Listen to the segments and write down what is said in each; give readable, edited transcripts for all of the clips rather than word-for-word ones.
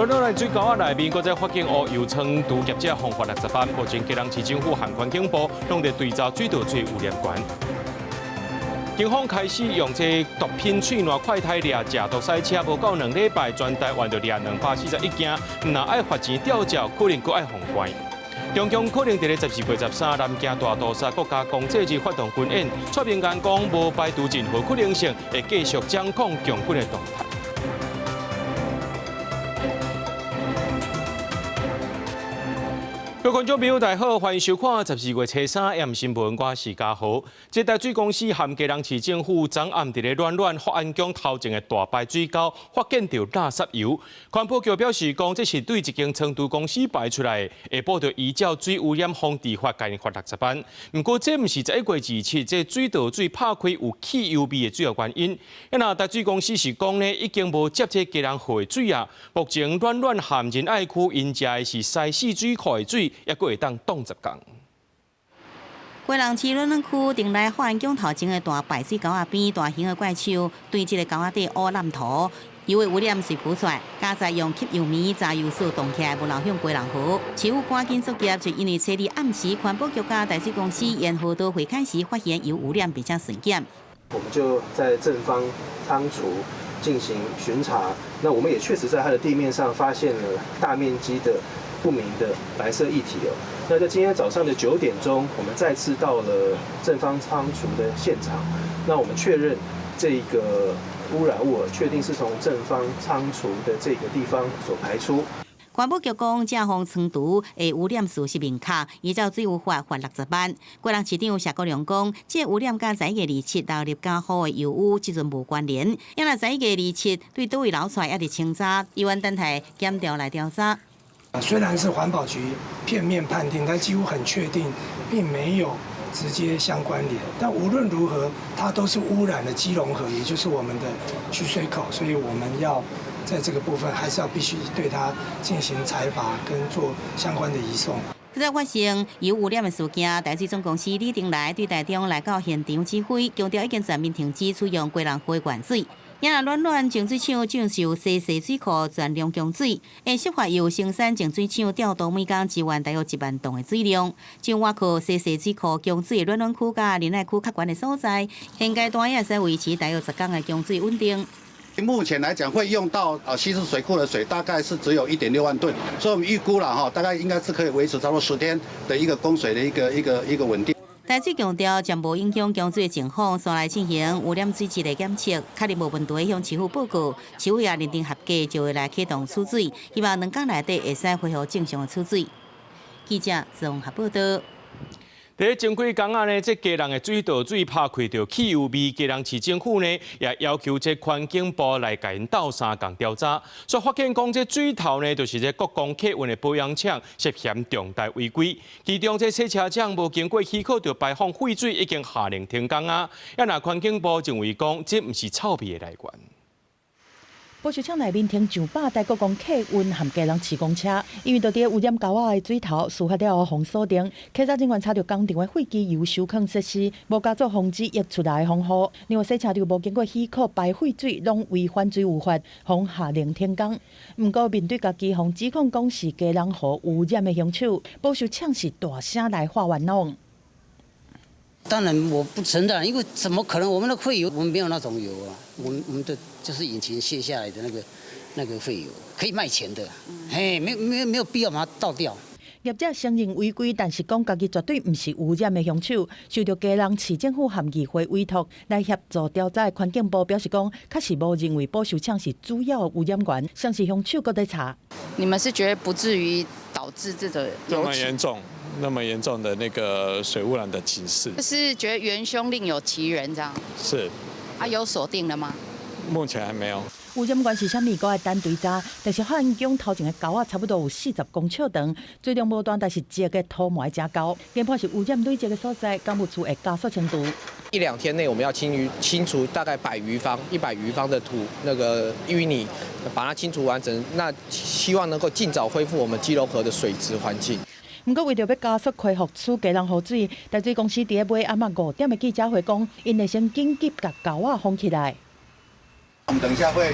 乱来水沟仔内面，搁再发现乌油称毒业者防法60班，目前基隆市政府和环境部拢在对照水道水污染源。警方开始用这毒品取暖快胎掠食毒赛车，无到2礼拜，全台湾就掠241件，若爱罚钱吊销，可能搁爱封关。中共可能伫咧14月13南京大屠杀国家公祭日发动军演，出面言讲无排除任何可能性，会继续掌控强军的动态。各位观众朋友，大家好，欢迎收看14月初3 AM 新闻，我是嘉豪。这台水公司和基隆市政府昨暗伫咧乱发安宫头前的大排水沟发现到垃圾油，环保局表示讲，这是对一间成都公司排出来的，下晡就依照水污染防治法概念罚60万。不过这毋是11月27这水道水拍开有汽油味的主要原因。那台水公司是讲呢，已经无接这基隆河的水啊，目前乱含仁爱区因食的是西四水库的水。也阁会当冻10天。基隆市乱区顶来发安宫头前的大排水沟仔边，大型的怪兽对这个沟仔底污染涂，油的污染是浮出来，加在用吸油棉、炸油素冻起来，无流向基隆河。市府赶紧作业，就因为初日暗时，环保局加台水公司沿河道会勘时发现油污染，并且巡检。我们就在正方仓储进行巡查，那我们也确实在它的地面上发现了大面积的不明的白色液体哦。那在今天早上的9点钟，我们再次到了正方仓储的现场，那我们确认这个污染物确定是从正方仓储的这个地方所排出。环保局讲，这项藏毒的污染事实明确，依照水污法罚60万。基隆市长谢国良讲，这污染甲11月27到立家河的油污即阵无关联，因为11月27对倒位流出来，还得清查，医院等待检调来调查。虽然是环保局片面判定，但几乎很确定，并没有直接相关联。但无论如何，它都是污染了基隆河，也就是我们的取水口，所以我们要在这个部分还是要必须对它进行裁罚跟做相关的移送。在发生油污染的事件，台水总公司李定来对台中来到现场指挥，强调已经全面停止使用基隆河的原水。也乱净水厂接受西溪水库全量供水，设法由生产净水厂调度每天支援大约1万吨的水量。像外靠西溪水库供水的乱区甲仁爱区较悬的所在，现阶段也使维持大约10天的供水稳定。目前来讲，会用到西势水库的水大概是只有1.6万吨，所以我们预估了大概应该是可以维持差不多10天的一个供水的一个稳定。台水强调将无影响供水的情况，先来进行污染水质的检测，确认无问题向市府报告，市府也认定合格，就会来启动取水，希望2天内底会使恢复正常的取水。记者综合报道。在前几天呢，这基隆的水道水拍开到汽油味，基隆市政府呢也要求这环境部来甲因斗3共调查，所以发现讲这水头呢，就是这国光客运的保养厂涉嫌重大违规，其中这洗车厂无经过许可就排放废水，已经下令停工啊。也那环境部认为讲，这毋是臭味的来源。保修厂内面停上百台国光客运和基隆市公车，因为在伫污染沟仔的水头事发了后封锁定，警察人员查到工厂的废机油收藏设施无加做防止溢出来的防护，另外洗车场无经过许可排废水，拢违反水务法，方下令停工。不过面对家己方指控讲是基隆河污染的凶手，保修厂是大声来发冤枉。当然我不承认，因为怎么可能？我们的废油，我们没有那种油啊，我们的就是引擎卸下来的那个废油，可以卖钱的，没有必要把它倒掉。业者承认违规，但是讲家己绝对不是污染的凶手，受到基隆市政府和议会委托来协助调查。环境部表示讲，确实无认为保修厂是主要污染源，像是凶手搁在查。你们是觉得不至于导致这个那么严重的那个水污染的警示，就是觉得元凶另有其人这样。是。有锁定了吗？目前还没有。污染源是啥物？搁爱单追查，但是汉江头前的沟仔差不多有40公尺长，最重无端，但是积个土埋真高，研判是污染累积的所在，干部处会加速程度。1、2天内我们要清除大概100余方的土那个淤泥，把它清除完整。那希望能够尽早恢复我们基隆河的水质环境。不过，为着要加速恢复处基隆河水，台水公司伫尾暗5点的记者会讲，因会先紧急把沟仔封起来。我们等一下会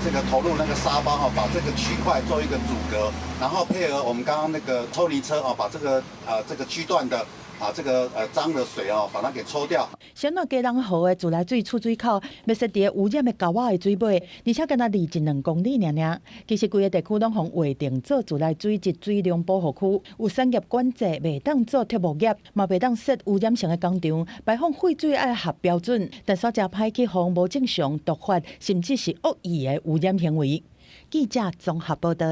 这个投入那个沙包把这个区块做一个阻隔，然后配合我们刚刚那个抽泥车把这个区段的这个脏的水把它给抽掉。城内基隆河的自来水出水口要设伫污染的沟仔的水尾，而且敢若离1-2公里尔。其实规个地区拢互划定做自来水及水量保护区，有产业管制，袂当做畜牧业，嘛袂当设污染性的工厂，排放废水爱合标准，但煞真歹去防无正常、毒发甚至是恶意的污染行为。记者综合报道。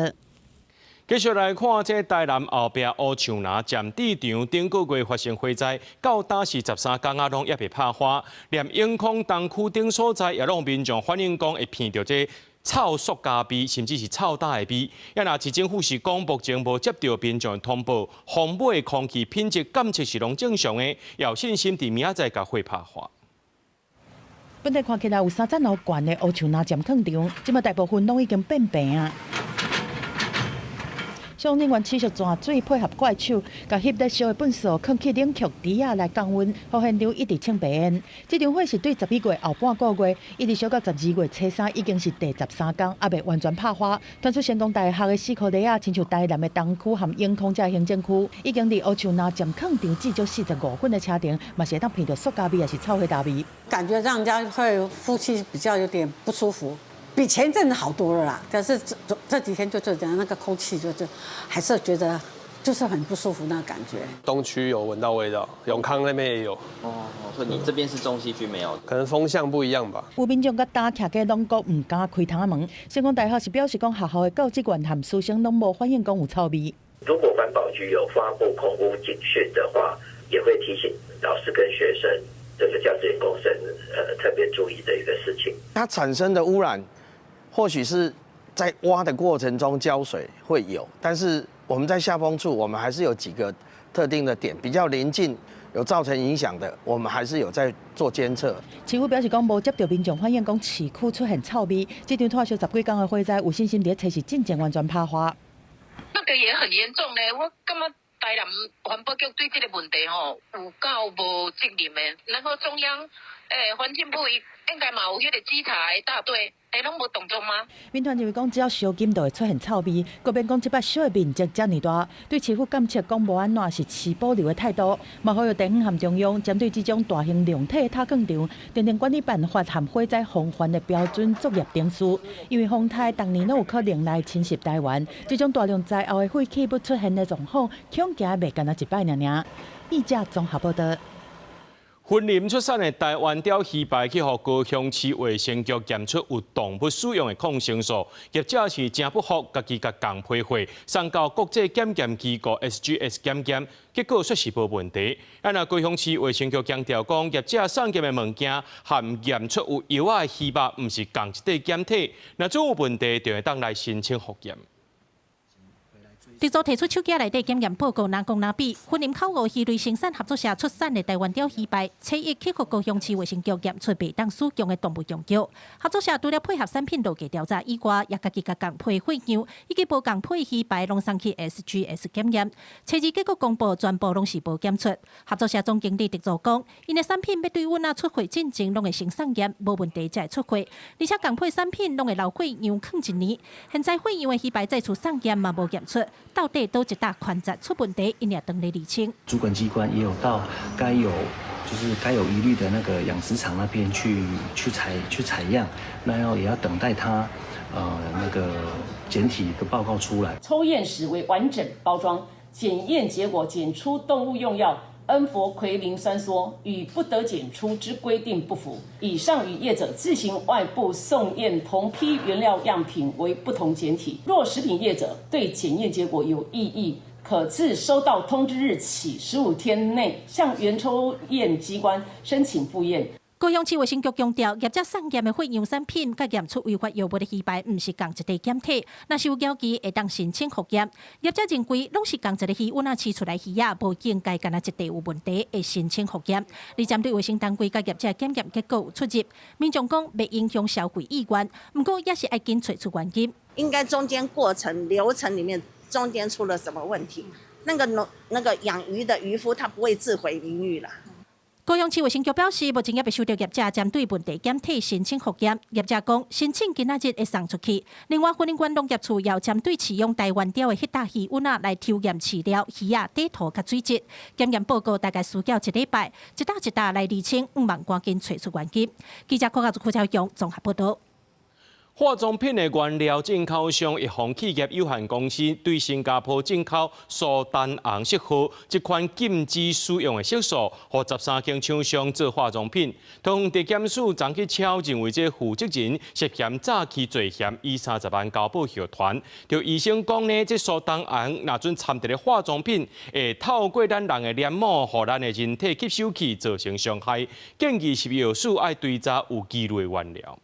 继续来看，这台南后壁乌树林占地场顶个月发生火灾，到当时13天啊，拢也未拍花。连永康东区顶所在，也让民众反映讲会闻到这臭塑胶味，甚至是臭大的味。也若市政府是讲目前无接到民众的通报，风尾的空气品质监测是拢正常的，也有信心伫明仔载甲火拍花。本地看起来有3层楼高的乌树林占坑场，即马大部分拢已经变平啊。消防人员持续钻水配合怪手，甲翕在烧的粪扫放去冷却池啊来降温，互现场一直清白烟。这场火是对11月后半个月，一直烧到12月初3，已经是第13天，还未完全拍花。传出成功大厦的4颗地啊，亲像台南的东区和永康这行政区，已经伫乌树林占坑场至少45分的车程，嘛是会当闻到塑胶味也是臭灰大味。感觉让人家会呼吸比较有点不舒服。比前一阵子好多了啦，但是这几天就这样，那个空气就是还是觉得就是很不舒服那个感觉。东区有闻到味道，永康那边也有。所以你这边是中西区没有？可能风向不一样吧。有民众甲大徛个拢讲唔敢开窗门。成功大学是表示讲学校的教职员和师生拢无反映讲有臭味。如果环保局有发布空污警讯的话，也会提醒老师跟学生这个教职员工生特别注意的一个事情。它产生的污染。或许是在挖的过程中浇水会有，但是我们在下风处，我们还是有几个特定的点比较临近，有造成影响的，我们还是有在做监测。市府表示讲，无接到民众反映讲市区出现臭味，这场拖烧10几天的火灾，有信心伫测试进前完全拍花。那个也很严重呢，我感觉台南环保局对这个问题有够无责任的，然后中央环境部应该嘛有迄个稽查的大队。拢无动作吗？民团认为讲，只要烧金就会出现臭味，个别讲这摆烧的面积这么大，对市府监测讲无安怎是持保留的态度。嘛，呼吁地方和中央针对这种大型量体塔矿场，订定管理办法和火灾防范的标准作业定数。因为风台当年都有可能来侵袭台湾，这种大量灾后的废气不出现的状况，恐惊未干那一摆尔。记者综合报道。婚林出产的台湾鲷鱼排去互高雄市卫生局验出有动物使用的抗生素，业者是真不服，家己甲共批货送到国际检验机构 SGS 检验，结果说是无问题。那高雄市卫生局强调讲，业者送检的物件含验出有药啊的鱼肉，毋是同一块检体，若做有问题，就会当来申请复验。直组提出手机内底检验报告，哪讲哪比。婚林口湖鱼类生产合作社出产的台湾鲷鱼排，初一去互高雄市卫生局验出袂当使用的动物用药。合作社除了配合产品路径调查以外，也家己甲共配货样，以及无共配鱼排拢送去 SGS 检验。初二结果公布，全部拢是无检出。合作社总经理直组讲，因的产品要对阮出货进前拢会先送验，无问题才会出货。而且共配产品拢会留货样放1年。现在货样的鱼排再次送验嘛无验出。到底都一大款在出问题，因也等来厘清。主管机关也有到该有疑虑的那个养殖场那边去采样，那也要等待它那个检体的报告出来。抽验时为完整包装，检验结果检出动物用药恩佛奎林酸缩与不得检出之规定不符，以上与业者自行外部送验同批原料样品为不同检体。若食品业者对检验结果有异议，可自收到通知日起15天内向原抽验机关申请复验。高雄市卫生局强调，业者送验的货样产品，甲验出违法药物的鱼排，毋是同一个检体。若是有交期，会当申请复验。业者认为，拢是同一个鱼温啊，饲出来鱼啊，无应该干那一地有问题，会申请复验。而针对卫生单位甲业者检验结果出入，民众讲袂影响消费意愿，不过也是要紧找出原因。应该中间过程流程里面中间出了什么问题？那个养鱼的渔夫他不会自毁名誉啦。高雄市卫生局表示，目前也未收到业者针对问题检体申请复验。业者讲，申请今仔日会送出去。另外，云林县农业处要针对饲养台湾雕的迄搭鱼温来抽验饲料、鱼啊、底土甲水质。检验报告大概需要1礼拜，一搭来厘清，毋茫赶紧找出原因。记者柯家朱超雄综合报道。化妆品的原料进口商一方企业有限公司对新加坡进口苏丹红色号一款禁止使用的色素，和13间厂商做化妆品。通地检署昨去敲认为这负责人涉嫌诈欺罪嫌，以30万交保候团。就医生讲呢，这苏丹红若准掺在咧化妆品，会透过咱人的黏膜和咱的人体吸收器造成伤害。建议是药署爱追查有记录的原料。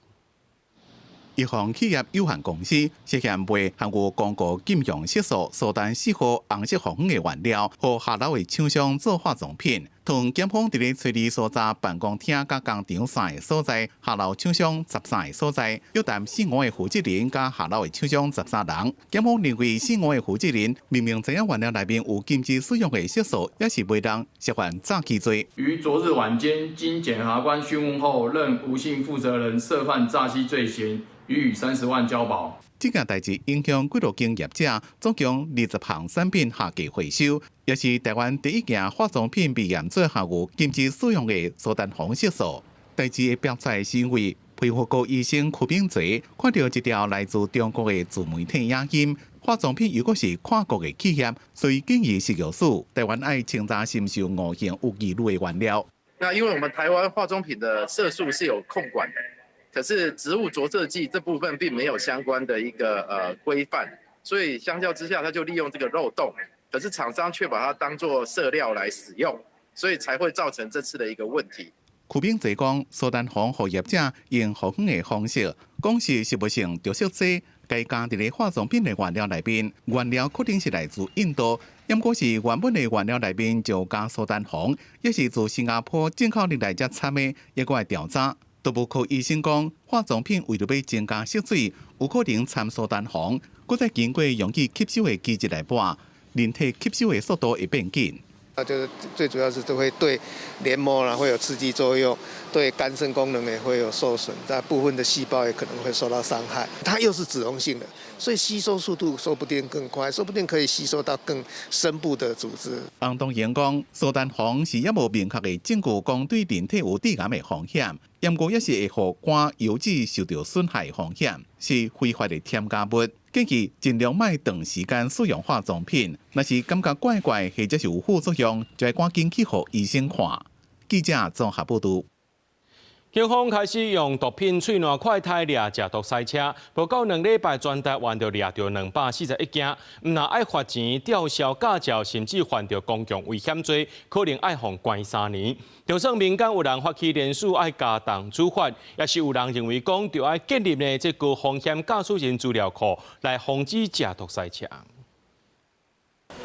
一方企业有限公司涉嫌卖含有广告禁用色素苏丹4号红色红的原料，和下楼的厂商做化妆品。同检方伫咧催理所在办公厅甲工厂3个所在，下楼厂商13个所在，约谈4、5个负责人甲下楼的厂商13人。检方认为4、5个负责人明明知影原料内面有禁止使用的色素，也是卖当涉犯诈欺罪。于昨日晚间，经检察官讯问后，认吴姓负责人涉犯诈欺罪嫌，予以30万交保。这件代志影响几多间业者，总共20项产品下架回收，也是台湾第一件化妆品被验做含有禁止使用的苏丹红色素。代志的标出是因为配合国医生柯秉哲看到一条来自中国的自媒体影音，化妆品如果是跨国的企业，所以建议食药署台湾爱清查是不是有5项有记录的原料。那因为我们台湾化妆品的色素是有控管的。可是植物着色剂这部分并没有相关的一个规范，所以相较之下，它就利用这个漏洞，可是厂商却把它当作色料来使用，所以才会造成这次的一个问题。柯秉哲讲，苏丹红和业者用互远的方式，讲是食物性着色剂，该加伫咧化妆品的原料内面，原料确定是来自印度，不过是原本的原料内面就加苏丹红，也是自新加坡进口入来才掺的，也搁来调查。动物科医生讲，化妆品为了要增加色水，有可能掺苏丹红，搁再经过容易吸收的机制来拌，人体吸收的速度会变紧。就是最主要是会对黏膜会有刺激作用，对肝肾功能也会有受损，在部分的细胞也可能会受到伤害。它又是脂溶性的，所以吸收速度说不定更快，说不定可以吸收到更深部的组织。洪东言讲，苏丹红是也无明确的证据讲对人体有致癌的风险，不过也是会互肝、油脂受到损害的风险，是非法的添加物。建议尽量莫长时间使用化妆品，若是感觉怪怪或者是有副作用，就要赶紧去互医生看。记者综合报道。警方开始用毒品喙烂快太掠食毒赛车，不到2礼拜，全台湾就掠到241件，唔但爱罚钱、吊销驾照，甚至犯着公共危险罪，可能爱罚关3年。就算民间有人发起联署爱加重处罚，也是有人认为讲就要建立呢这高风险驾驶人资料库，来防止食毒赛车。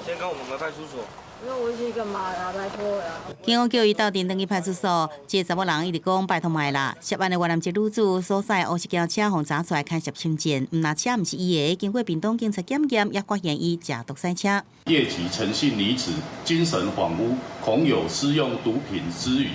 先跟我们派出所。因为我是干嘛啦？拜托呀！警方叫伊到店登去派出所，这查某人一直讲拜托卖啦。涉案的越南籍女子所驶乌色轿车，互查出来开涉侵件，毋那车毋是伊的，经过屏东警察检验，也发现伊驾毒赛车。业绩诚信离职，精神恍惚，恐有施用毒品之虞，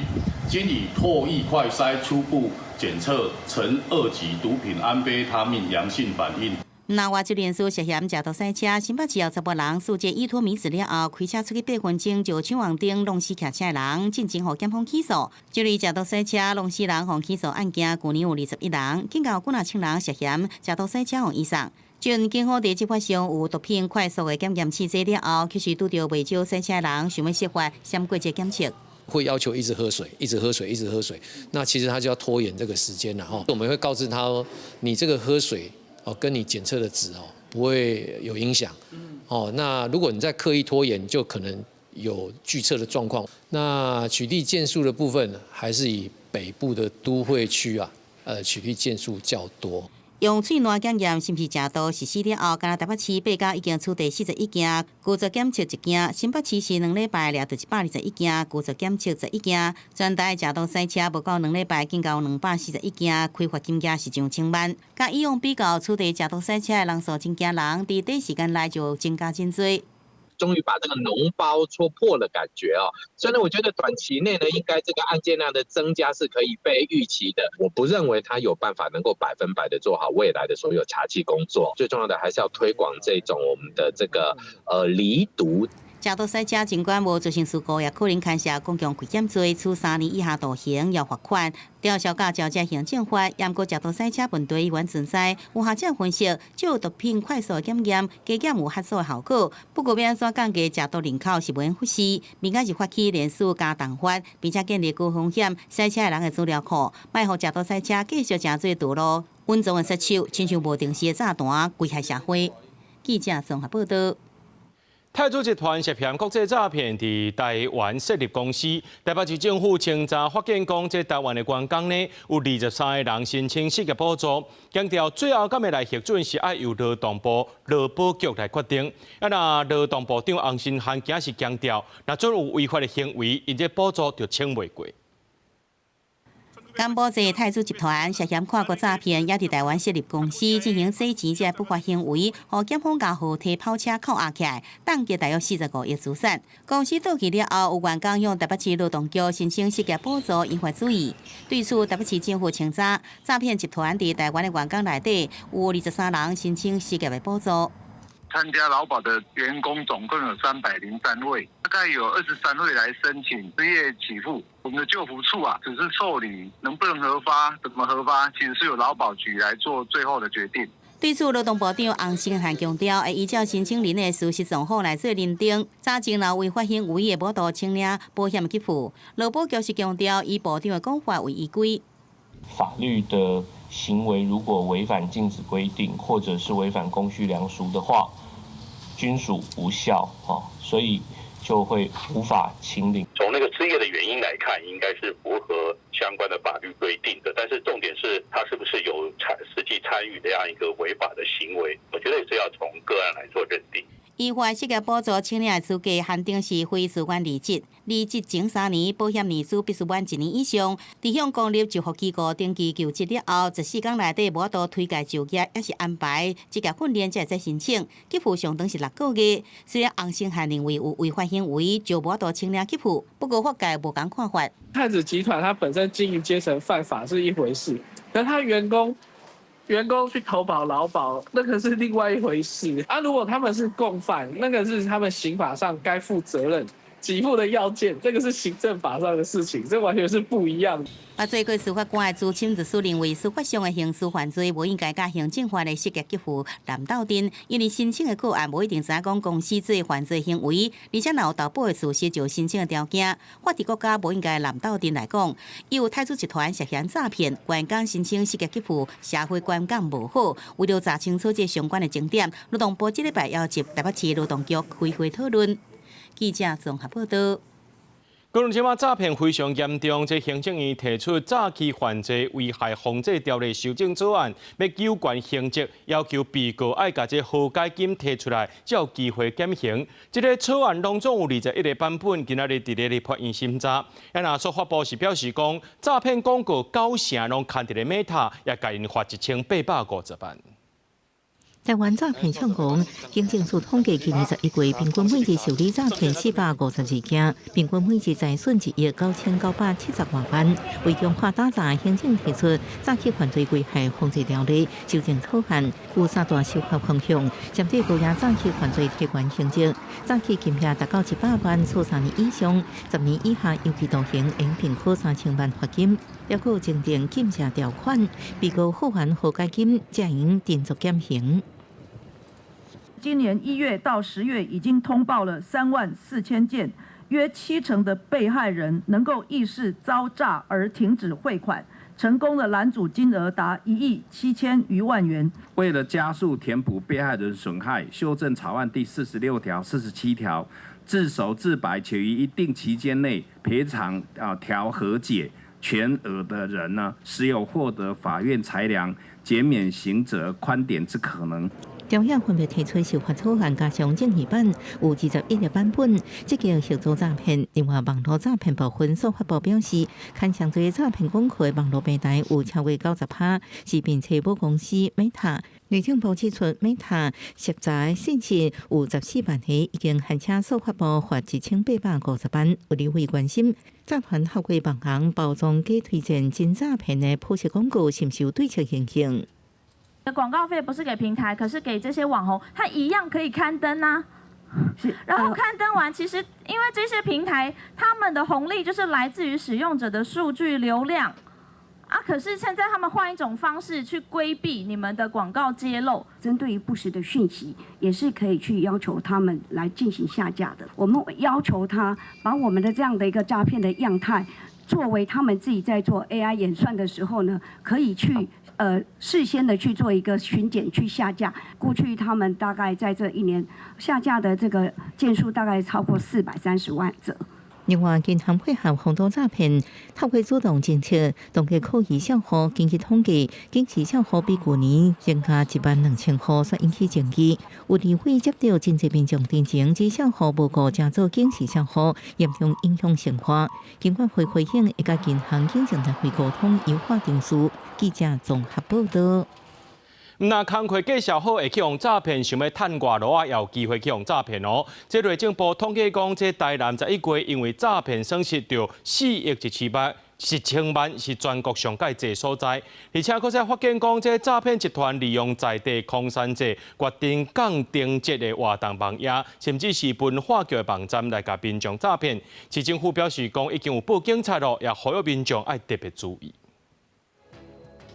经以唾液快筛初步检测呈2级毒品安非他命阳性反应。那外州连续涉嫌驾毒赛车，新北市有10人诉借依托迷子了后，开车出去8分钟就抢王顶弄死骑车的人，进前互检方起诉。这类驾毒赛车弄死人互起诉案件，去年有21人，更有几千人涉嫌驾毒赛车互以上。尽警方在执法上有毒品快速的检验试剂了后，其实拄到未少赛车的人想要设法闪过这检测。会要求一直喝水，一直喝水，一直喝水。那其实他就要拖延这个时间了哈。我们会告知他哦，你这个喝水跟你检测的值不会有影响。那如果你再刻意拖延，就可能有拒测的状况。那取缔件数的部分，还是以北部的都会区取缔件数较多。用喙烂检验是毋是食毒实施了后，今日台北市8家已经处理41件，拒绝检测1件；新北市是2礼拜掠到121件，拒绝检测11件。全台食毒赛车无到2礼拜，竟有241件，开罚金额是上千万。甲以往比较，处理食毒赛车的人数增加人，伫短时间内就增加真多。终于把这个脓包戳破了感觉哦。所以呢，我觉得短期内呢，应该这个案件量的增加是可以被预期的。我不认为它有办法能够100%的做好未来的所有查缉工作。最重要的还是要推广这种我们的这个离毒。食毒使者尽管无执行事故，也可能牵涉公共危险罪，处3年以下徒刑，要罚款。吊销驾照这行政法，验过食毒使者问题原存在，有学者分析，就毒品快速检验，加减有吓阻的效果。不过要安怎降低食毒人口是无用忽视，民间是发起连署加重罚，并且建立高风险使车的人的资料库，卖互食毒使者继续真做道路，稳重的失手，亲像无定时的炸弹，危害社会。记者综合报道。泰铢集团涉嫌国际诈骗，伫台湾设立公司。台北市政府清查发现，讲在台湾的员工呢，有23个人申请失业补助，强调最后敢会来核准是要由劳动部劳保局来决定。那劳动部长洪新汉今是强调，若准有违法的行为，因这补助就请袂过。甘宝济泰铢集团涉嫌跨国诈骗，也伫台湾设立公司进行洗钱这不法行为，互检方家伙提跑车扣押起来，冻结大约45亿资产。公司倒去了后，有员工向台北市劳动局申请失业补助，引发注意。对此，台北市政府清查，诈骗集团伫台湾的员工内底有23人申请失业的补助。参加劳保的员工总共有303位，大概有23位来申请失业给付。我们的就服处只是受理能不能核发、怎么核发，其实是由劳保局来做最后的决定。对此，劳动部长洪新汉强调，会依照申请人的事实状况来做认定，查证若违法行为的无度清领保险给付。劳保局是强调以部长的讲法为依据。法律的行为如果违反禁止规定，或者是违反公序良俗的话，均属无效所以就会无法清领。从那个失业的原因来看，应该是符合相关的法律规定的，但是重点是他是不是有实际参与这样一个违法的行为，我觉得也是要从个案来做认定。依法失业补助清领的资格限定是非自愿离职，离职前3年，保险年资必须满1年以上。伫向公立就服机构登记求职了后，14天内底无度推介就业，也是安排职业训练才会再申请。给付上长是6个月。虽然洪新汉认为有违法行为，就无度清领给付，不过法界无同看法。太子集团它本身经营阶层犯法是一回事，可他员工去投保劳保，那个是另外一回事啊。如果他们是共犯，那个是他们刑法上该负责任、给付的要件，这个是行政法上的事情，这完全是不一样的。最高司法官的资深律师认为，司法上的刑事犯罪无应该甲行政法的失业给付难斗阵，因为申请的个案无一定知影讲公司做犯罪行为，而且若有投保的事实就申请的条件，法治国家无应该难斗阵来讲。伊有泰铢集团涉嫌诈骗，员工申请失业给付，社会观感无好。为了查清楚这相关的争点，劳动部这礼拜邀集台北市劳动局开会讨论。记者综合报道。个人即马诈骗非常严重，这行政院提出诈欺犯罪危害防治条例修正草案，要有关刑责，要求被告爱把这和解金提出来，才有机会减刑。这个草案当中有21个版本，今仔日伫立法院审查。那说法部是表示讲，诈骗广告9成拢看伫咧 Meta， 也甲因罚1850万。台湾诈骗上攻，警政署统计今年11月平均每日受理诈骗452件，平均每日财损1亿9970多万。为强化打诈，行政提出诈欺犯罪危害防治条例修正草案，有3大修法方向，针对高压诈欺犯罪提悬刑责，诈欺金额达到100万，处3年以上；10年以下有期徒刑，应并科3000万罚金。还有增订禁止条款，被告付还和解金，才应定足减刑。今年1月到10月已经通报了34000件，约70%的被害人能够意识遭诈而停止汇款，成功的拦阻金额达1亿7000余万元。为了加速填补被害人损害，修正草案第46条、47条，自首自白且于一定期间内赔偿调和解全额的人呢，实有获得法院裁量减免刑责宽典之可能。中央分别提出修法草案加上正义版，有21个版本。这个协助诈骗，另外网络诈骗部分所发布表示，看上最诈骗广告的网络平台有超过90%，是并且母公司 Meta。内政部指出 ，Meta 涉诈信息有14万起，已经限且所发布罚1850万。有理会关心，诈团透过网红包装假推荐真诈骗的普设广告，是不是有对策现象？广告费不是给平台，可是给这些网红，他一样可以刊登啊。然后刊登完，其实因为这些平台他们的红利就是来自于使用者的数据流量啊，可是现在他们换一种方式去规避你们的广告揭露，针对于不实的讯息，也是可以去要求他们来进行下架的。我们要求他把我们的这样的一个诈骗的样态，作为他们自己在做 AI 演算的时候呢，可以去事先的去做一个巡检去下架。过去他们大概在这1年下架的这个件数大概超过430万则。另外，银行配合防堵诈骗，透过主动政策，冻结可疑账户。根据统计，经济账户比去年增加12000户，所引起争议。有议会接到真济民众တင်情，指账户无故加做警示账户，严重影响生活。尽管会回应，会甲银行经常来回沟通，优化定数。记者综合报道。那工课介绍好会去用诈骗，想要趁外路啊，也有机会去用诈骗哦。这内政部统计讲，这台南11月因为诈骗损失着4亿1700万，是全国上界济所在。而且，搁再发现讲，这诈骗集团利用在地空山者决定降定节的活动网页，甚至是分化局的网站来甲民众诈骗。市政府表示讲，已经有报警察咯，也呼吁民众要特别注意。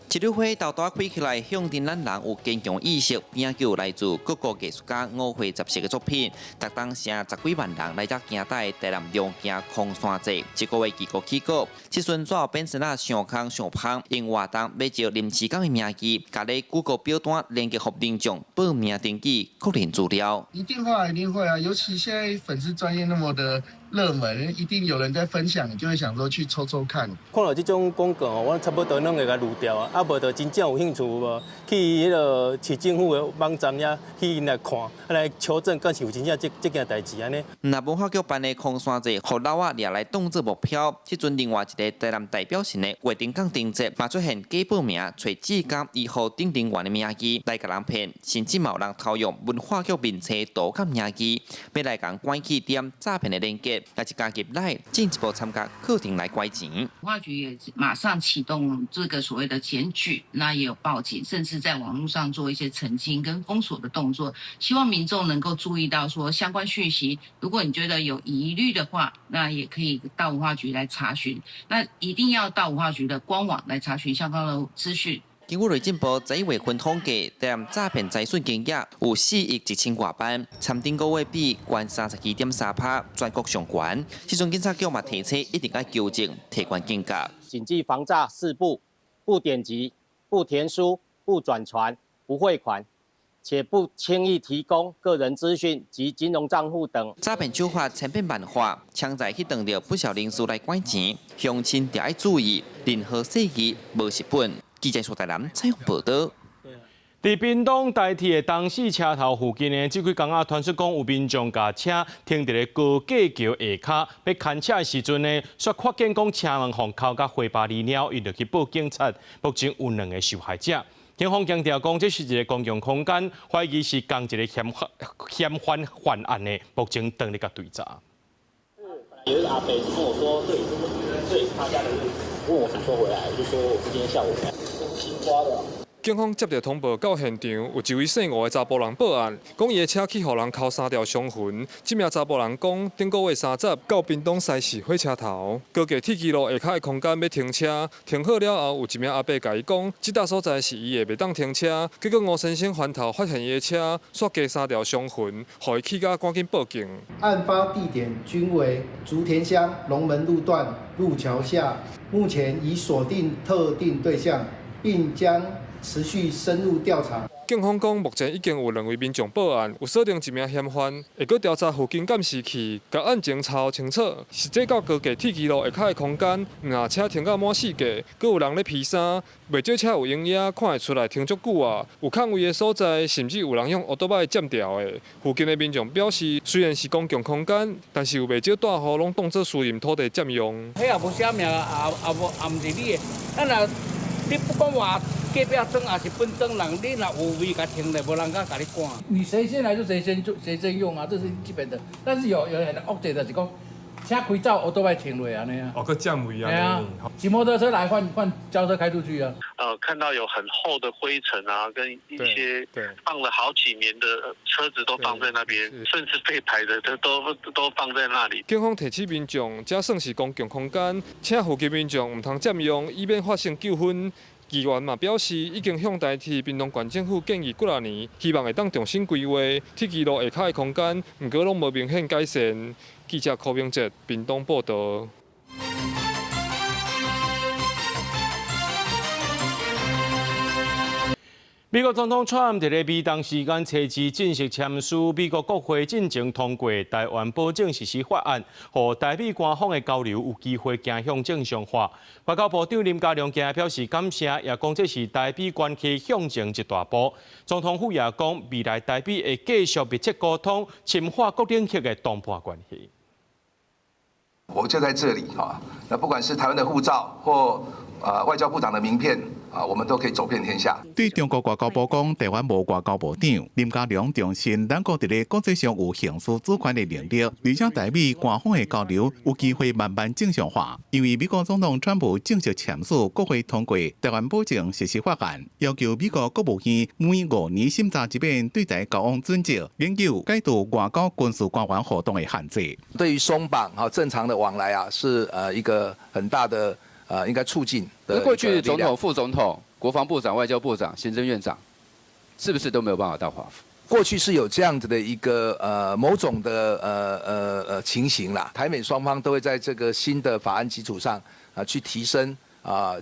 一日会豆豆开起来，向တင်咱人有坚强意识，并且有来自各个艺术家5岁10色的作品，特当成10几万人来遮行待台南龙行空山节，一个月结果起过，这阵最后变成了上空上芳，因活动要招临时工的名字，甲咧Google表单连接互民众报名登记个人资料。一定会啊，一定会啊，尤其现在粉丝专业那么的热门，一定有人在分享，你就会想说去抽抽看。看到这种广告，我差不多拢会甲滤掉啊，无就真正有兴趣无，去迄个市政府的网站遐去来看，来求证，敢是有真正这件代志安尼。那文化局办的空山节，互老仔掠来当做目标。这阵另外一个台南代表性的月顶港定节，嘛出现假报名，找志工以后顶员的名字来甲人骗，甚至有人偷用文化局面册盗感名字，要来讲关起点诈骗的连接。也是加入来进一步参加课程来拐钱。文化局也马上启动这个所谓的检举，那也有报警，甚至在网络上做一些澄清跟封锁的动作。希望民众能够注意到说相关讯息，如果你觉得有疑虑的话，那也可以到文化局来查询。那一定要到文化局的官网来查询相关的资讯。经过内政部11月份统计，台南诈骗财损金额有4亿1000多万，参顶个月比悬32.3%，全国上悬。市中警察局嘛提醒，一定要纠正，提高警觉。谨记防诈4不：不点击、不填书、不转传、不汇款，且不轻易提供个人资讯及金融账户等。诈骗手法千变万化，抢在去当着不少人士来拐钱，乡亲要注意，任何细节无实本。记者苏台南采访报道。在屏东台铁的东势车头附近的这几天啊，传说讲有民众把车停在高架桥下骹，要牵车的时阵呢，却发现讲车门缝扣甲花巴离了，伊就去报警察。目前有2个受害者。警方强调讲，这是一个公共空间，怀疑是共一个嫌犯犯案的，目前等你甲追查。有一个阿伯跟我说，对他家的路，问我什么时候回来，我就说我今天下午回来。新抓的。警方接到通报，到现场有一位姓吴的查甫人报案，讲伊的车去互人敲3条伤痕。这名查甫人讲，顶个月30到屏东西市火车头高架铁基路下骹的空间要停车，停好了后，有一名阿伯甲伊讲，这搭所在是伊的袂当停车。结果吴先生翻头发现伊的车刷加3条伤痕，互伊气甲赶紧报警。案发地点均为竹田乡龙门路段路桥下，目前已锁定特定对象，并将持续深入调查。警方讲，目前已经有2位民众报案，有锁定1名嫌犯，会搁调查附近监视器，甲案情查清楚。实际到高架铁骑路下骹的空间，若车停到满四架，搁有人咧披衫，袂少车有营业，看会出来停足久啊。有空位的所在，甚至有人用乌托邦占掉的。附近的民众表示，虽然是公共空间，但是有袂少大户拢当作私人土地占用。迄也无啥名，也毋是你的，咱若你不管话。隔壁庄也是本庄人，你若有位甲停咧，无人敢甲你赶。你谁先来就谁先用啊，这是基本的。但是有很恶劣的是讲，车开走，我都会停落安尼啊。哦，个占位啊。对啊，骑摩托车来换轿车开出去啊。看到有很厚的灰尘啊，跟一些放了好几年的车子都放在那边，甚至废牌的都放在那里。警方提醒民众，这算是公共空间，请附近民众唔通占用，以免发生纠纷。议员嘛表示，已经向代替屏东县政府建议几啊年，希望会当重新规划铁骑路下骹的空间，不过拢无明显改善。记者柯明哲，屏东报道。美国总统川普伫咧美东时间初二正式签署美国国会进程通过《台湾保证实施法案》，让台美官方的交流有机会走向正常化。外交部长林佳龙今日表示感谢，也讲这是台美关系向前一大步。总统府也讲，未来台美会继续密切沟通，深化各领域的同伴关系。我就在这里啊，那不管是台湾的护照或外交部长的名片啊，我们都可以走遍天下。对中国外交部讲，台湾无外交部长林佳龙重申，咱国伫咧国际上有行使主权的能力，而且台美官方的交流有机会慢慢正常化。因为美国总统川普正式签署国会通过《台湾保证实施法案》，要求美国国务院每5年审查一遍对台交往准则，研究解除外交军事官员活动的限制。对于松绑正常的往来啊，是一个很大的应该促进的。过去总统、副总统、国防部长、外交部长、行政院长，是不是都没有办法到华府？过去是有这样子的一个某种的情形啦，台美双方都会在这个新的法案基础上去提升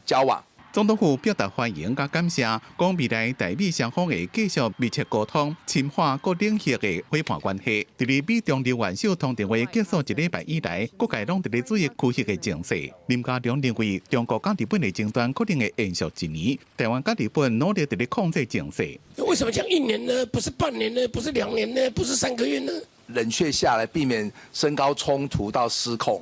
交往。总统府表达欢迎甲感谢，讲未来台美双方会继续密切沟通，深化各领域的伙伴关系。伫咧美中日元首通电话结束1礼拜以来，各界拢伫咧注意区域的情势。林佳龙认为，中国甲日本的争端可能会延续1年，台湾甲日本努力伫咧控制情势。为什么讲1年呢？不是半年呢？不是2年呢？不是3个月呢？冷却下来，避免升高冲突到失控。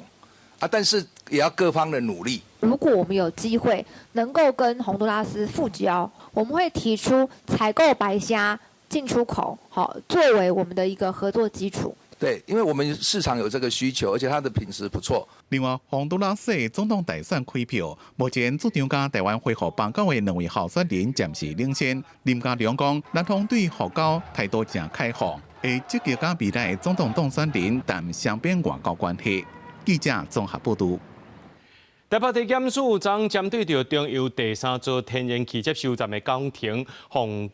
但是也要各方的努力。如果我们有机会能够跟洪都拉斯复交，我们会提出采购白虾进出口，作为我们的一个合作基础。对，因为我们市场有这个需求，而且它的品质不错。另外，洪都拉斯总统大选开票，目前主张甲台湾恢复邦交的2位候选人暂时领先。林佳龙讲，南方对复交态度正开放，会积极甲未来总统当选人谈双边外交关系。记者综合报道。台北地检署昨针对着中油第3座天然气接收站的工程，向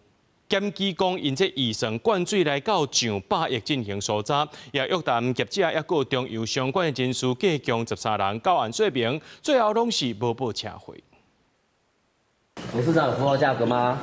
检举讲因这预算灌水来到上100亿进行搜查，也约谈业者也有中油相关的人士计共13人到案说明，最后拢是无报车费。董事长有符合价格吗？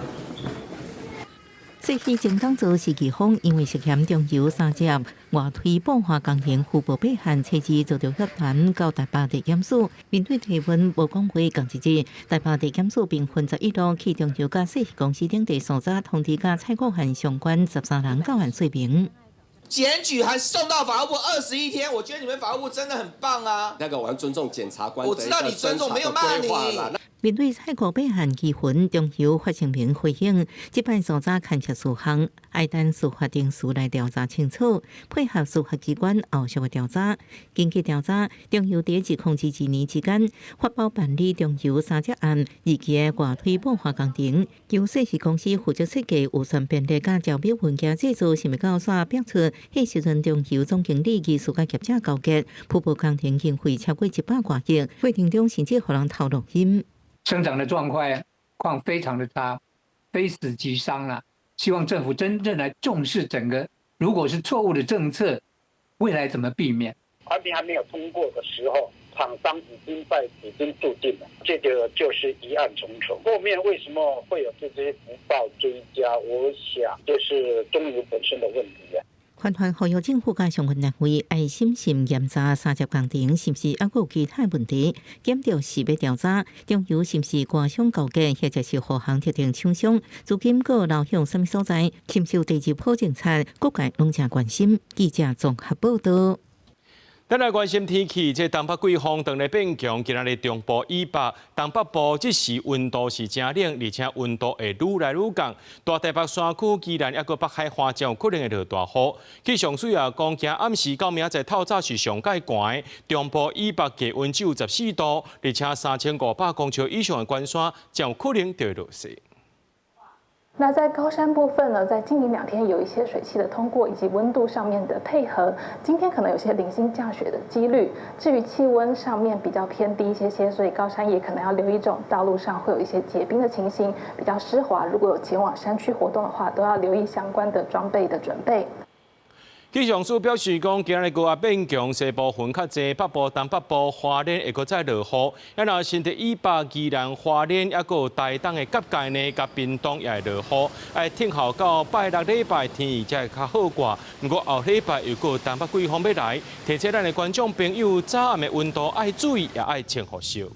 这批政党组是疑方，因为涉嫌中油3只外推泵化工程副部备案，初二做着约谈到台北地检署。面对提问，无讲话共一日，台北地检署并分11路去中油甲石油公司等地搜查，通知甲采购案相关13人到案说明。检举还送到法务部21天，我觉得你们法务部真的很棒啊！那个我要尊重检察官，我知道你尊重，没有骂你。面对采购备案疑云，中油发声明回应，这摆搜查牵涉数项，爱等司法定数来调查清楚，配合司法机关后续的调查。经过调查，中油在2002年之间发包办理中油3只案2期的外推泵化工程，由石油公司负责设计、预算编列甲招标文件制作，是咪到煞标出？迄时阵中油总经理技术甲业者交结，瀑布工程经费超过100多亿，过程中甚至互人偷录音。生长的状况非常的差，非死即伤了。希望政府真正来重视整个，如果是错误的政策，未来怎么避免？环评还没有通过的时候，厂商已经注定了，这个就是疑案重重。后面为什么会有这些不报追加？我想就是中油本身的问题啊。环团呼吁政府加相关单位爱审慎检查30工程是不是还有其他问题，检调是要调查中油是不是官商勾结，或者是互相特定厂商资金各流向什么所在，深受地质保政策，各界拢正关心。记者综合报道。咱来关心天气，这东北季风当日变强，今日中部以北、东北部这时温度是真冷，而且温度会愈来愈降。大台北山区、宜兰抑个北海花将有可能会落大雨。气象署也讲，今暗时到明仔透早是上介寒的，中部以北低温只有14度，而且3500公尺以上的关山将有可能会落雪。那在高山部分呢，在今明2天有一些水汽的通过以及温度上面的配合，今天可能有些零星降雪的几率。至于气温上面比较偏低一些，所以高山也可能要留意这种道路上会有一些结冰的情形，比较湿滑。如果有前往山区活动的话，都要留意相关的装备的准备。气象署表示讲，今日个变强，西部云较济，北部、东北部、花莲会搁再落雨。若新竹以北、宜兰、花莲，抑个台东的甲界呢，甲屏东也会落雨。爱听候到拜六礼拜天气才会较好过。不过后礼拜又个东北季风要来，提醒咱的观众朋友，早暗的温度爱注意，也爱穿雨袖。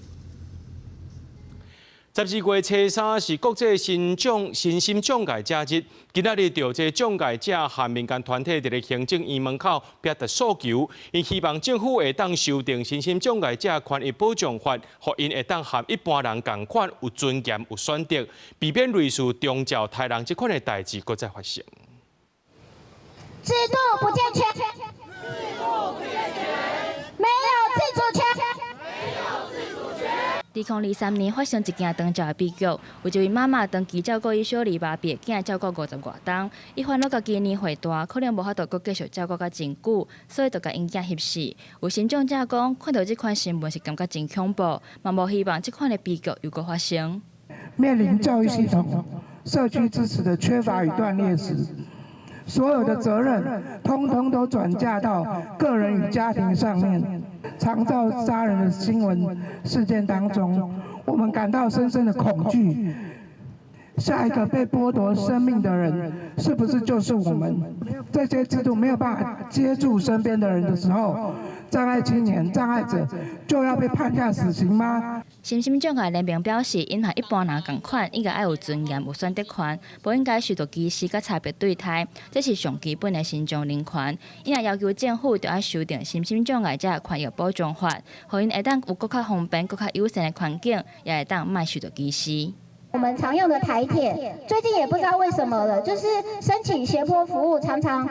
12月初3是国际心障碍者日，今仔日着这障碍者和民间团体伫咧行政院门口表达诉求，因希望政府会当修订身心障碍者权益保障法，互因会当和一般人同款有尊严、有选择，避免类似中照台人这款的代志搁再发生。制度不健全，没有自主权。2023年发生一件长照的悲剧，有一位妈妈长期照顾伊小儿麻痹的囝，照顾50外冬。伊烦恼家己年岁大，可能无法度搁继续照顾到真久，所以就甲因囝翕死。有心障者讲，看到这款新闻是感觉真恐怖，嘛无希望这款的悲剧又搁发生。面临教育系统、社区支持的缺乏与断裂时，所有的责任通通都转嫁到个人与家庭上面。长照杀人的新闻事件当中，我们感到深深的恐惧。下一个被剥夺生命的人，是不是就是我们？这些制度没有办法接住身边的人的时候，障碍青年、障碍者就要被判下死刑吗？身心障碍联盟表示，因和一般人同款，应该要有尊严、有选择权，不应该受到歧视甲差别对待，这是上基本的心障人权。因也要求政府就要修订身心障碍者权益保障法，互因会当有更较方便、更较友善的环境，也会当莫受到歧视。我们常用的台铁，最近也不知道为什么了，就是申请斜坡服务，常常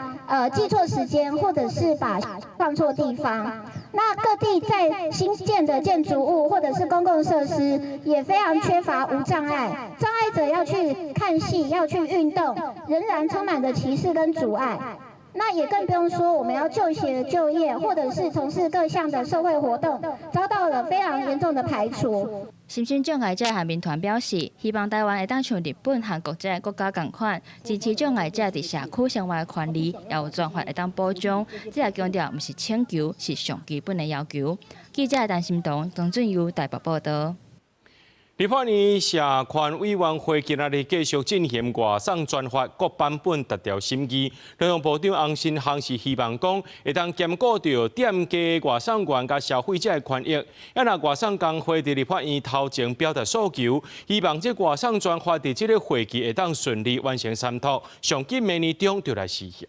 记错时间，或者是把放错地方。那各地在新建的建筑物或者是公共设施，也非常缺乏无障碍，障碍者要去看戏、要去运动，仍然充满着歧视跟阻碍。那也更不用说，我们要就学、就业，或者是从事各项的社会活动，遭到了非常严重的排除。身心障碍者和民团表示，希望台湾会当像日本和国际国家同款，支持障碍者伫社区生活的权利，也有专法会当保障。这也强调，不是请求，是上基本的要求。记者陈心彤、张俊佑台北报道。立法院社权委员会今日继续进行外送专法各版本达调审议。内容部长洪新航是希望讲，会当兼顾到店家外送员甲消费者的权益。也若外送工会伫立法院头前表达诉求，希望这外送专法伫这个会期会当顺利完成三读，上紧明年中就来实行。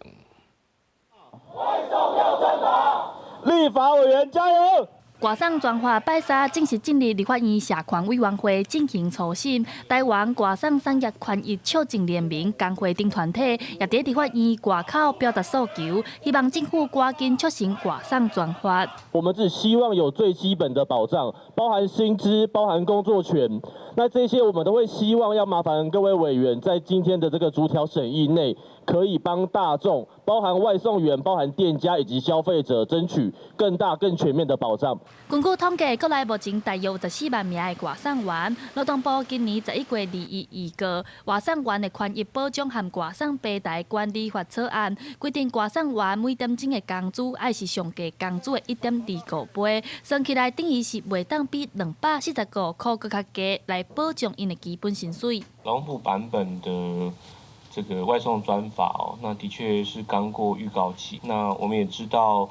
外送要正法，立法委员加油！外送专法拜三正式进入立法院社权委员会进行初审。台湾外送产业权益促进联盟工会等团体也伫立法院外口表达诉求，希望政府赶紧促成外送专法。我们只希望有最基本的保障，包含薪资、包含工作权。那这些我们都会希望要麻烦各位委员在今天的这个逐条审议内，可以帮大众，包含外送员、包含店家以及消费者争取更大、更全面的保障。根据统计，国内目前大约有14万名的外送员。劳动部今年11月预告，外送员的权益保障和外送平台管理法草案，规定外送员每点钟的工资要是上计工资的1.25倍，算起来等于是袂当比245块更加低，来保障因的基本薪水。劳动部版本的这个外送专法那的确是刚过预告期。那我们也知道。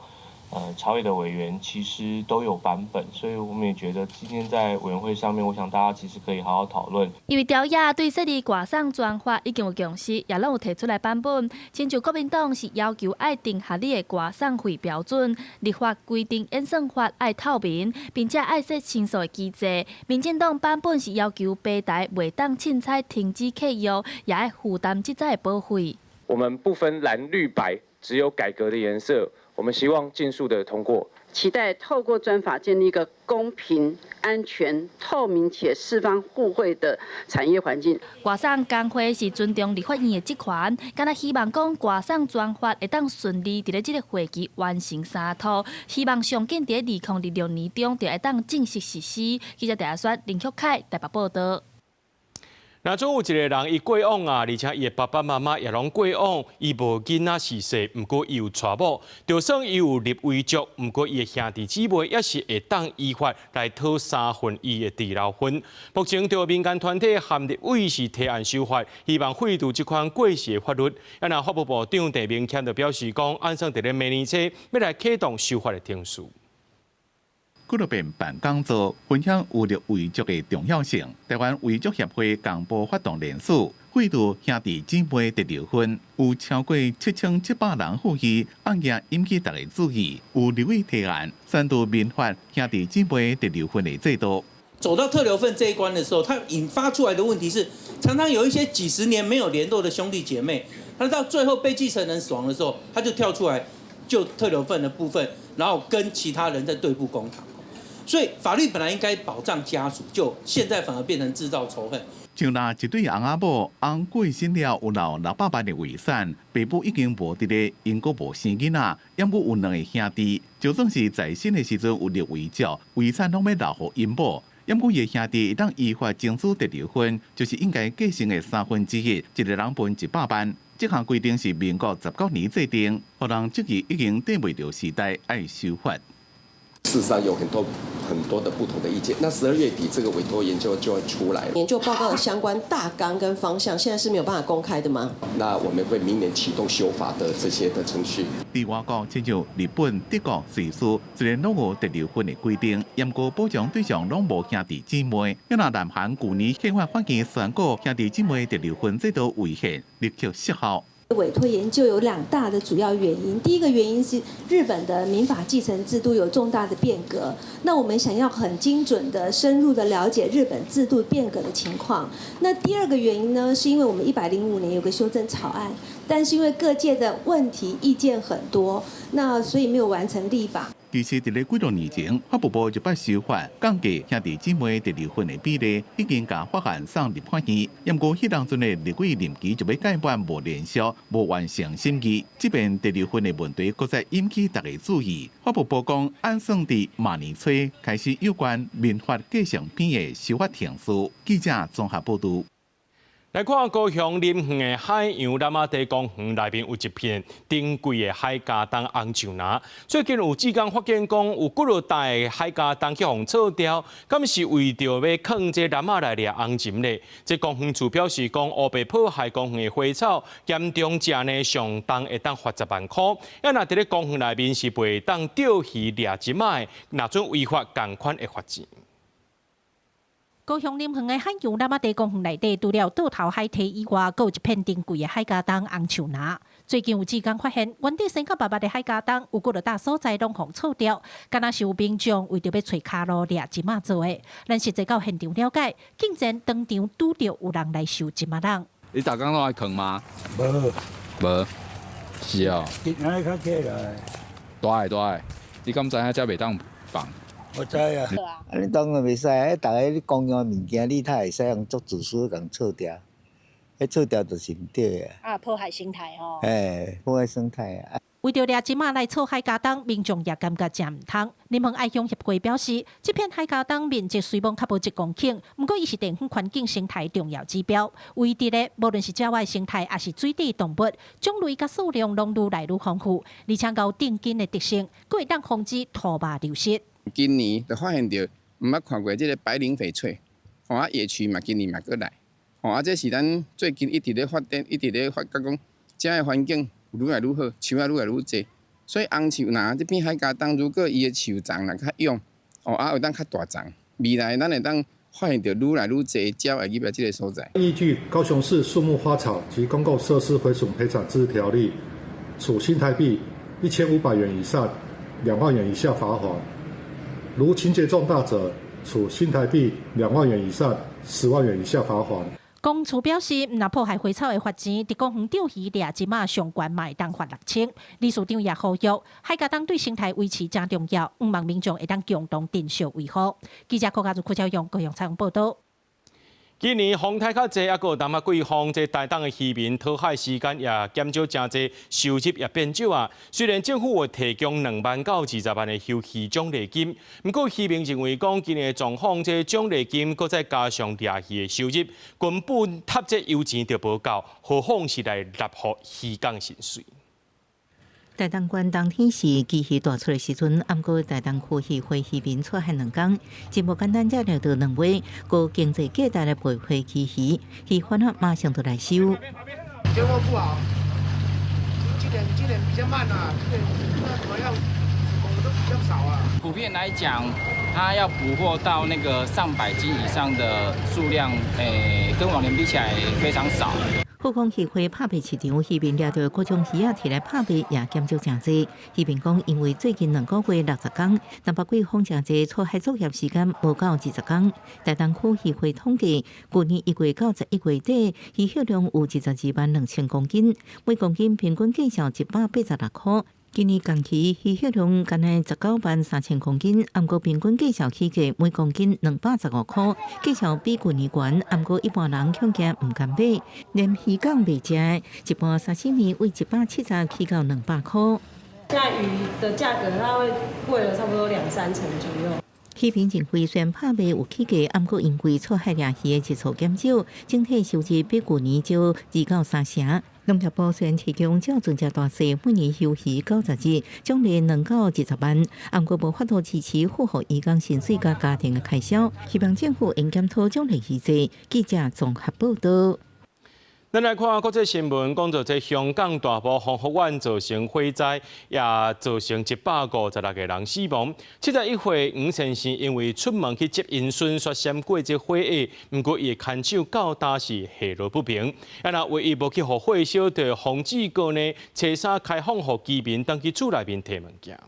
朝野的委员其实都有版本，所以我们也觉得今天在委员会上面，我想大家其实可以好好讨论。因为调野对设立外送专法已经有共识，也拢有提出来版本。亲像国民党是要求爱定合理的外送费标准，立法规定演算法爱透明，并且爱设申诉的机制。民进党版本是要求平台袂当凊彩停止契约，也爱负担这的保费。我们不分蓝绿白，只有改革的颜色。我们希望尽速的通过，期待透过专法建立一个公平、安全、透明且四方互惠的产业环境。外送工会是尊重立法院的职权，敢若希望讲外送专法会当顺利伫咧这个会期完成三读，希望上紧伫咧2026年中就会当正式实施。记者台选林旭凯台北报道。那总有一个人伊过往而且伊的爸爸妈妈也拢过往，伊无囡仔逝世，毋过伊有娶某，就算伊有立遗嘱，毋过伊的兄弟姊妹也是会当依法来讨3分伊的治疗费。目前就民间团体含立委是提案修法，希望废除这款过时的法律。那法务部长陈明谦就表示讲，按算伫咧明年初要来启动修法的程序。纪录片办讲座分享有立遗嘱的重要性。台湾遗嘱协会公布发动联署，废除兄弟姊妹的离婚，有超过7700人呼吁，案件引起大家注意。有立委提案宣读民法兄弟姊妹的离婚的制度。走到特留份这一关的时候，它引发出来的问题是，常常有一些几十年没有联络的兄弟姐妹，他到最后被继承人死亡的时候，他就跳出来就特留份的部分，然后跟其他人在对簿公堂。所以法律本来应该保障家属，就现在反而变成制造仇恨。像那一对翁仔某，翁过身了有留600万的遗产，爸母已经无伫咧，因阁无生囡仔，也阁有2个兄弟，就算是在生的时阵有立遗嘱，遗产拢要留予因某。也毋过伊兄弟一旦依法争取得离婚，就是应该继承的1/3，一个人分100万。这项规定是民国19年制定，互人质疑已经跟袂着时代，爱修法。事实上有很多的不同的意见。那12月底这个委托研究就会出来了。研究报告的相关大纲跟方向，现在是没有办法公开的吗？那我们会明年启动修法的这些的程序。伫外国，亲像日本、德国、瑞士，虽然拢有特离婚的规定，不过保障对象拢无兄弟姊妹。因那南韩去年宪法法院宣告兄弟姊妹特离婚制度违宪，立即失效。委托研究有2大的主要原因，第一个原因是日本的民法继承制度有重大的变革，那我们想要很精准的、深入的了解日本制度变革的情况。那第2个原因呢，是因为我们105年有个修正草案，但是因为各界的问题意见很多，那所以没有完成立法。其实，伫咧几多年前，法务部就把修法降低兄弟姊妹的离婚的比例，已经甲法案送立法院。不过，迄当阵的立委任期就要改版，无连续，无完成审议。即便得离婚的问题，搁再引起大家注意。法务部讲，按算伫明年初开始有关民法继承篇的修法程序。记者综合报道。来看高雄林园的海洋南马地公园内面有一片珍贵的海茄冬红树林。最近有志工发现讲，有几落大的海茄冬去互撤掉，敢是为着要放这南马来掠红鲟呢？这公园处表示讲，乌白破坏公园的花草，严重者呢上当会当罚10万块。要若伫咧公园内面是袂当钓鱼掠鲟的，那准违法同款的罚钱。高雄林园的海洋南马地公园内底，除了倒头海堤以外，还有一片珍贵的海茄冬红树林。最近有志工发现，原地生较白白的海茄冬，有几个大所在拢互撤掉，敢若是有民众为着要找卡路掠鲟仔做的。咱实际到现场了解，竟然当场拄到有人来收鲟仔人。你逐工拢来坑吗？无，是哦。今仔较起来。大的，你敢知影遮袂当放？我知啊，你当然袂使，逐个你公用物件，你才会使用做自私共撤掉，迄撤掉就是毋对的。破坏生态吼。破坏生态啊！为着掠即马来炒海茄苳，民众也感觉真唔通。林鹏爱乡协会表示，这片海茄苳面积虽然较无1公顷，不过伊是地方环境生态重要指标。为伫咧，无论是郊外生态，还是水底动物，种类甲数量拢愈来愈丰富，而且有定根的特性，佫会当防止土马流失。今年就发现到，毋捌看过这个白鳞翡翠，野区嘛，今年嘛过来，这是咱最近一直咧发展，一直咧发觉讲，遮个环境。愈来愈好，树啊愈来愈多，所以红树呐，这片海茄苳如果伊的树长若较勇，会当较大长，未来咱会当发现到愈来愈多鸟会入来这个所在。依据高雄市树木花草及公共设施毁损赔偿自治条例，处新台币1500元以上2万元以下罚款；如情节重大者，处新台币2万元以上10万元以下罚款。公署表示，若破坏花草的发钱，伫公园钓鱼掠即马上悬嘛会当罚6000。理事长也呼吁，海茄苳对生态维持真重要，毋望民众会当共同珍惜维护。记者柯家族、柯昭阳、高雄采访报道。今年风太较济，还佫有淡薄季风，这台东的渔民讨海时间也减少真济，收入也变少啊。虽然政府会提供2万到20万的休渔奖励金，不过渔民认为讲今年的状况，这奖励金佫再加上掠鱼的收入，根本塔这油钱就无够，何况是来纳互渔港薪水。台东县当天是基鱼大出的时阵，暗过台东区渔会渔民出海2天，真无简单，才钓到2尾，个经济价值来赔回基鱼，渔贩啊马上就来收。结果不好，今年比较慢啊，今年怎么样？我们都比较少啊。普遍来讲，它要捕获到那个上百斤以上的数量，跟往年比起来非常少。富康渔会拍卖市场，渔民掠到各种鱼仔摕来拍卖，也减少真济。渔民讲，因为最近2个月60天，南北季风真济，出海作业时间无到20天。台东区渔会统计，去年1月到11月底，渔获量有12万2000公斤，每公斤平均计上186块。今年同期渔获量干系19万3000公斤，按过平均计上起价每公斤215块，计上比去年悬。按过一般人恐惊唔敢买，连鱼港未食，一般30米为170起到200块。现在鱼的价格它会贵了差不多2-3成左右。渔民认为，虽然拍卖有起价，按过因为出海掠鱼的日数减少，整体收入比去年少2到3成。农业部虽然提供较准价大细，每年休渔90日，奖励2到20万，按过无法度支持符合渔港薪水甲家庭的开销，希望政府应检讨奖励机制。记者综合报道。咱来看国际新闻，讲到这香港大埔防护院造成火灾，也造成156个人死亡。71岁吴先生因为出门去接因孙，率先过这火灾，不过伊看守到当时下落不明。那唯一无去互火烧，就防止过呢车衫开放，互居民当去厝内面摕物件。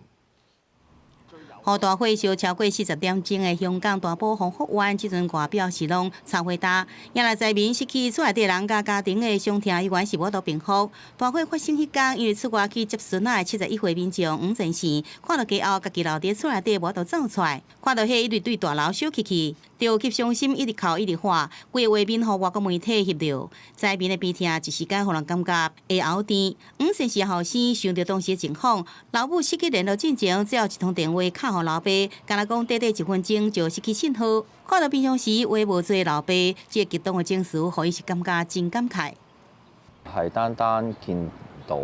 雨大火烧超过40点钟的香港大埔防护院，即阵外表是拢超火大，引来灾民失去厝内底人甲家庭的伤痛，医院是无度平复。大火发生迄天，因为出外去接孙仔的71岁民众吴先生，看到家后家己留伫厝内底无度走出来，看到迄一直对大楼烧起去，着急伤心，一直哭一直喊，规画面互外国媒体翕到。灾民的悲痛一时间互人感觉会后甜。吴先生后生想到当时的情况，老母失去联络进前，只要一通电话敲互老爸，敢若讲短短1分钟就失去信号。看到平常时话无多老爸，这激动的情绪，互伊是感觉真感慨。係單見到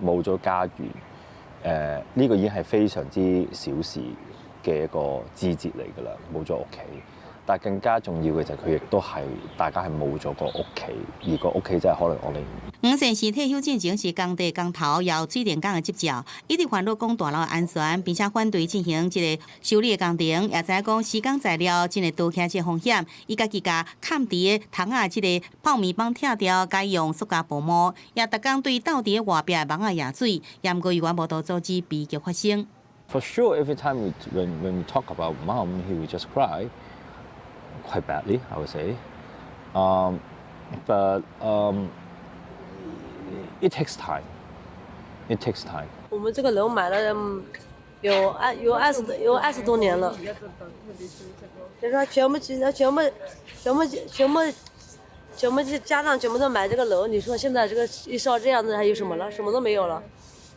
冇咗家園，呢個已經係非常之小事嘅一個枝節嚟㗎啦，冇咗屋企。但更加重要嘅就係佢亦都係大家係冇咗個屋企，而個屋企真係可能我哋。吳先生退休進前是工地工頭，也有水電工的執照，一直煩惱講大樓的安全，並且反對進行這個修理的工程，也知影講施工材料真會多起這風險。伊家己甲崁佇個桶啊，這個泡棉棒拆掉，改用塑膠薄膜，也逐工對鬥佇個外壁的網啊掖水，也毋過伊無度阻止悲劇發生。For sure, every time when we talk about mom, he would just cry. Quite badly, I would say. But it takes time. It takes time. 我们这个楼买了有20多年了，就说全部家长全部都买这个楼，你说现在这个一烧这样子还有什么了？什么都没有了。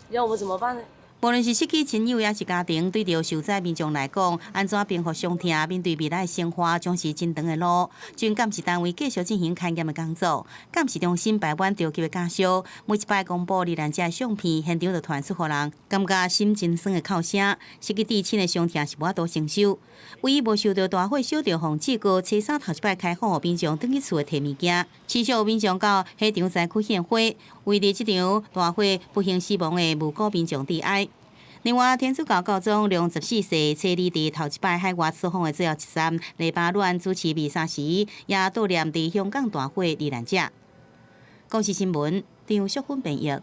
要我们怎么办呢？ 无论是失去亲友，也是家庭，对着受灾民众来讲，安怎平复伤痛，面对未来的生活，将是真长的路。军监视单位继续进行勘验的工作，监视中心排满着急的家属，每一摆公布罹难者的相片，现场就传出，互人感觉心真酸的哭声。失去至亲的伤痛是无法度承受。唯一无受到大火烧着phòng志哥，初三头一摆开放，互民众转去厝摕物件。持续有民众到火场灾区献花，为着这场大火不幸死亡的无辜民众致哀。 另外，天主教教宗良14世车里伫头一摆海外出访的最后一站，黎巴嫩主持弥撒时，也悼念伫香港大火罹难者。公视新闻张淑芬编译。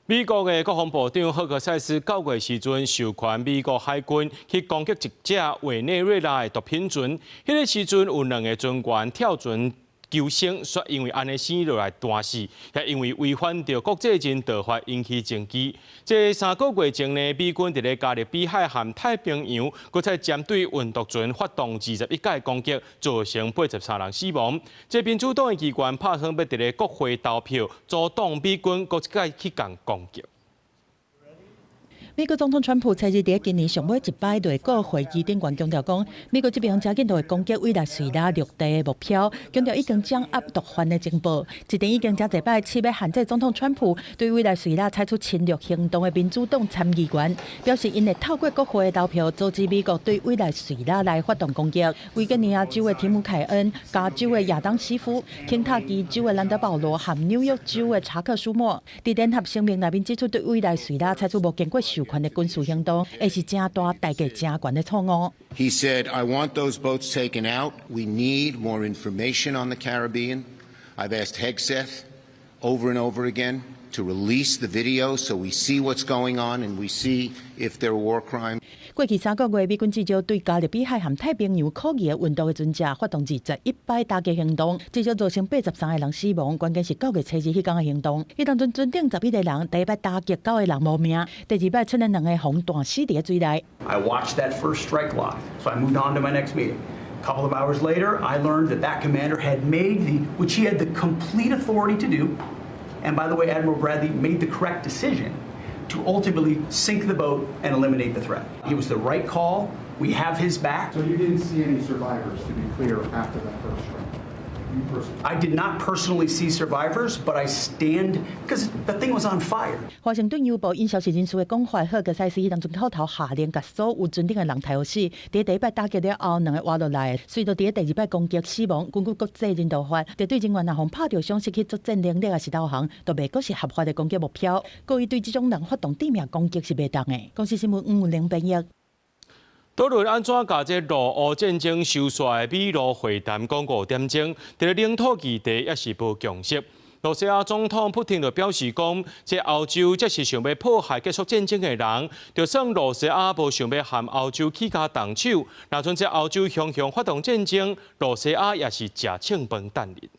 美国的国防部长赫克塞斯9月时阵授权美国海军去攻击一架委内瑞拉的毒品船，迄个时阵有2个军官跳船。 救生，却因为安尼死落来断死，也因为违反着国际人道法引起争议。这3个月前呢，美军伫咧加勒比海和太平洋，搁再针对运毒船发动21届攻击，造成83人死亡。这民主党的机关拍算要伫咧国会投票，阻挡美军搁一届去共攻击。 美国总统川普昨日伫今年上尾一摆对国会议顶悬强调讲，美国这边真紧就会攻击委内瑞拉陆地的目标，强调已经掌握毒贩的情报。一定已经真侪摆试要限制总统川普对委内瑞拉采取侵略行动的民主党参议员，表示因会透过国会的投票，阻止美国对委内瑞拉来发动攻击。维吉尼亚州的提姆凯恩、加州的亚当西夫、肯塔基州的兰德保罗和纽约州的查克舒默，伫联合声明内面指出，对委内瑞拉采取无经过授权的军事行动，会是正大代价正悬的错误。He said, "I want those boats taken out. We need more information on the Caribbean. I've asked Hegseth over and over again to release the video so we see what's going on and we see if there are war crimes." 过去3个月，美军至少对加勒比海和太平洋可疑的运毒的船只发动21摆打击行動，至少造成83个人死亡。關鍵是9月初日迄天的行動，迄當中船頂11個人，第一擺打擊9個人無命，第二擺出現2個紅斷死喺水內。I watched that first strike live, so I moved on to my next meeting. A couple of hours later, I learned that that commander had made which he had the complete authority to do, and by the way, Admiral Bradley made the correct decision to ultimately sink the boat and eliminate the threat. It was the right call. We have his back. So you didn't see any survivors, to be clear, after that first strike? I did not personally see survivors, but I stand because the thing was on fire. 華盛頓郵報因消息人士的講法，赫克塞斯迄當中口頭下令，甲所有船頂的人抬好死。第一擺打擊了後，2個活落來，隨着第二擺攻擊死亡。根據國際人道法，敵對人員若互拍到傷失去作戰能力，也是投降，都袂閣是合法的攻擊目標。故意對這種人發動地面攻擊是袂當的。公視新聞吳玲編譯。討論安怎甲這陸俄戰爭收煞的美陸會談講5點鐘，在領土議題也是無共識。羅西亞總統普丁就表示講，這歐洲則是想要破壞結束戰爭的人，就算羅西亞無想要和歐洲起家動手，若像這歐洲向發動戰爭，羅西亞也是食清飯等人。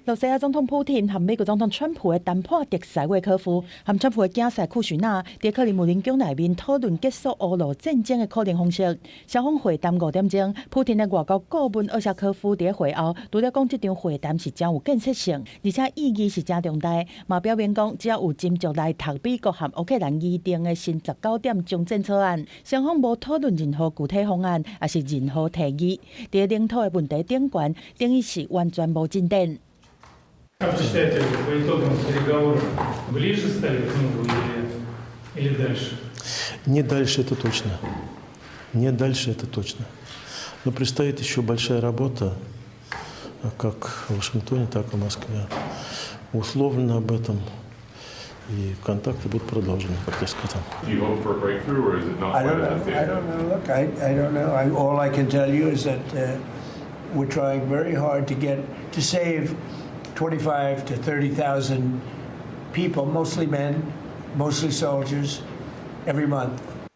羅西亞總統普丁和美國總統川普的談判特使維科夫和川普的囝婿庫許納在克里姆林宮內面討論結束俄羅戰爭的可能方式。雙方會談5點鐘，普丁的外交顧問厄謝科夫在會後除了講這場會談是真有建設性，而且意義是真重大，嘛表明講只要有斟酌來讀美國和烏克蘭議定的新19點終戰草案，雙方無討論任何具體方案，也是任何提議。在領土的問題頂懸，等於是完全無進展。Как вы считаете, по итогам переговоров ближе стали к миру или дальше? Не дальше, это точно. Не дальше, это точно. Но предстоит еще большая работа, как в Вашингтоне, так и в Москве. Условно об этом. И контакты будут продолжены, как я сказал. Do you hope for a breakthrough, or is it not? I don't know. Look, I don't know. All I can tell you is that we're trying very hard to save 25 to 30,000 people, mostly men, mostly soldiers, every month.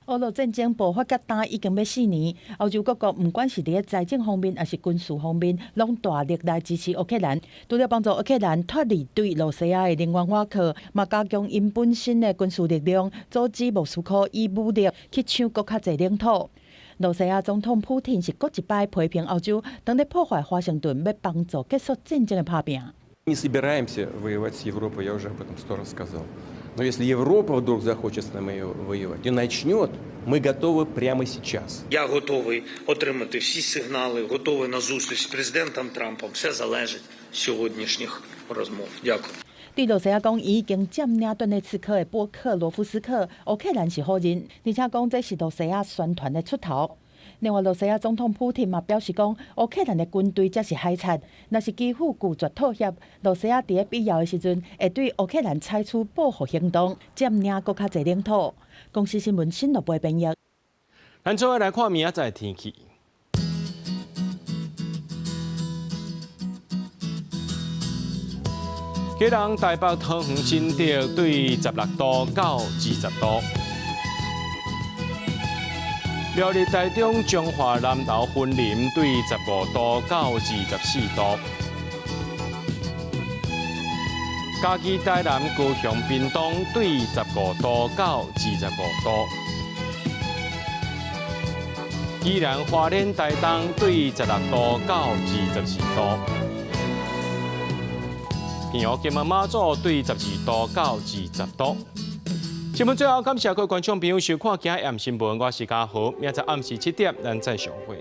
俄羅戰爭爆發到今已經要4年，歐洲各國唔管是喺財政方面，還是軍事方面，攏大力來支持烏克蘭，除了幫助烏克蘭脫離對羅西亞的能源倚靠，嘛加強因本身的軍事力量，阻止莫斯科以武力去搶國較濟領土。羅西亞總統普丁是閣一擺批評歐洲，當咧破壞華盛頓，要幫助結束戰爭的拍拼。Не собираемся воевать с Европой, я уже об этом 100 раз сказал. Но если Европа вдруг захочет с нами воевать и начнет, мы готовы прямо сейчас. Я готовий отримати всі сигнали, готовий на зустріч з президентом Трампом. Все залежить з сьогоднішніх розмов. Дякую.对罗西亚讲，伊已经占领顿涅茨克的波克罗夫斯克，乌克兰是好人，而且讲这是罗西亚宣传的出头。另外，罗西亚总统普廷嘛表示讲，乌克兰的军队才是海贼，若是基辅拒绝妥协，罗西亚在必要的时阵会对乌克兰采取报复行动，占领更较侪领土。公司新闻新乐杯编译。咱最后来看明仔载天气。基隆台北桃园新竹对16度到20度。苗栗台中彰化南投云林对15度到24度。嘉义台南高雄屏东对15度到25度。宜兰花莲台东对16度到24度。平湖金门马祖对12度到20度。新闻最后，感谢各位观众朋友收看今日暗新闻，我是嘉豪，明仔暗时7点咱再相会。